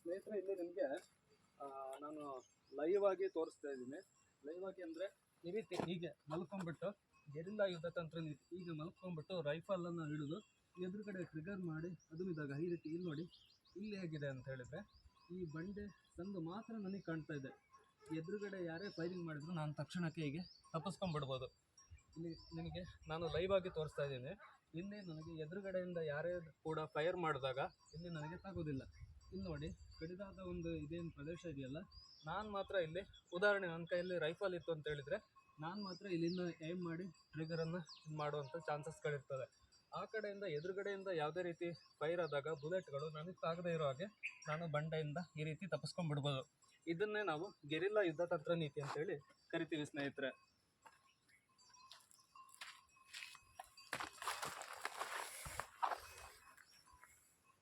ಸ್ನೇಹಿತರೆ, ಇಲ್ಲಿ ನಿಮಗೆ ನಾನು ಲೈವ್ ಆಗಿ ತೋರಿಸ್ತಾ ಇದ್ದೀನಿ. ಲೈವ್ ಆಗಿ ಅಂದರೆ ಈ ರೀತಿ ಹೀಗೆ ಮಲ್ಕೊಂಡ್ಬಿಟ್ಟು ಗೆರಿಲ್ಲಾ ಯುದ್ಧ ತಂತ್ರ ನೀತಿ ಈಗ ಮಲ್ಕೊಂಡ್ಬಿಟ್ಟು ರೈಫಲನ್ನು ಹಿಡಿದು ಎದುರುಗಡೆ ಟ್ರಿಗರ್ ಮಾಡಿ ಇದ್ದಾಗ ಈ ರೀತಿ ಇಲ್ಲಿ ನೋಡಿ, ಇಲ್ಲಿ ಹೇಗಿದೆ ಅಂತ ಹೇಳಿದರೆ ಈ ಬಂಡೆ ಸಂದು ಮಾತ್ರ ನನಗೆ ಕಾಣ್ತಾ ಇದೆ. ಎದುರುಗಡೆ ಯಾರೇ ಫೈರಿಂಗ್ ಮಾಡಿದ್ರು ನಾನು ತಕ್ಷಣಕ್ಕೆ ಹೀಗೆ ತಪ್ಪಿಸ್ಕೊಂಡ್ಬಿಡ್ಬೋದು. ಇಲ್ಲಿ ನಿಮಗೆ ನಾನು ಲೈವ್ ಆಗಿ ತೋರಿಸ್ತಾ ಇದ್ದೀನಿ. ಇಲ್ಲಿ ನನಗೆ ಎದುರುಗಡೆಯಿಂದ ಯಾರೇ ಕೂಡ ಫೈರ್ ಮಾಡಿದಾಗ ಇಲ್ಲಿ ನನಗೆ ತಾಗೋದಿಲ್ಲ. ಇಲ್ಲಿ ನೋಡಿ, ಕಡಿದಾದ ಒಂದು ಇದೇನು ಪ್ರದೇಶ ಇದೆಯಲ್ಲ, ನಾನು ಮಾತ್ರ ಇಲ್ಲಿ ಉದಾಹರಣೆ ನನ್ನ ಕೈಯಲ್ಲಿ ರೈಫಲ್ ಇತ್ತು ಅಂತ ಹೇಳಿದರೆ ನಾನು ಮಾತ್ರ ಇಲ್ಲಿಂದ ಏಮ್ ಮಾಡಿ ಟ್ರಿಗರನ್ನು ಮಾಡುವಂಥ ಚಾನ್ಸಸ್ಗಳಿರ್ತದೆ. ಆ ಕಡೆಯಿಂದ ಎದುರುಗಡೆಯಿಂದ ಯಾವುದೇ ರೀತಿ ಫೈರ್ ಆದಾಗ ಬುಲೆಟ್ಗಳು ನನಗೆ ತಾಗದೇ ಇರೋ ಹಾಗೆ ನಾನು ಬಂಡೆಯಿಂದ ಈ ರೀತಿ ತಪ್ಪಿಸ್ಕೊಂಡ್ಬಿಡ್ಬೋದು. ಇದನ್ನೇ ನಾವು ಗೆರಿಲ್ಲಾ ಯುದ್ಧ ತಂತ್ರ ನೀತಿ ಅಂತೇಳಿ ಕರಿತೀವಿ ಸ್ನೇಹಿತರೆ.